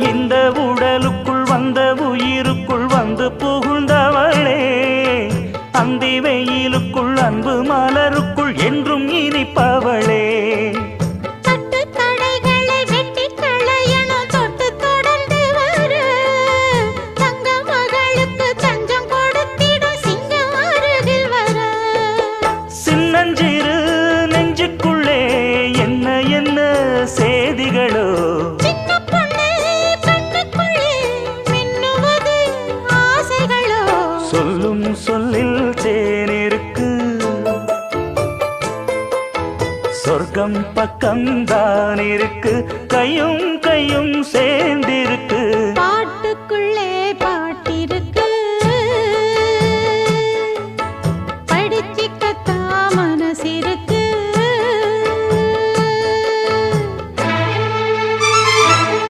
இந்த உடலுக்குள் வந்த உயிருக்குள் வந்து புகுந்தவளே, அந்தி வெயிலுக்குள் அன்பு மலருக்குள் என்றும் இனிப்பவளே. சின்னஞ்சிறு நெஞ்சுக்குள்ளே என்ன என்ன சேதிகளோ, சொல்லும் சொல்லில் தேனிருக்கு, சொர்க்கம் பக்கம்தான் இருக்கு. கையும் கையும்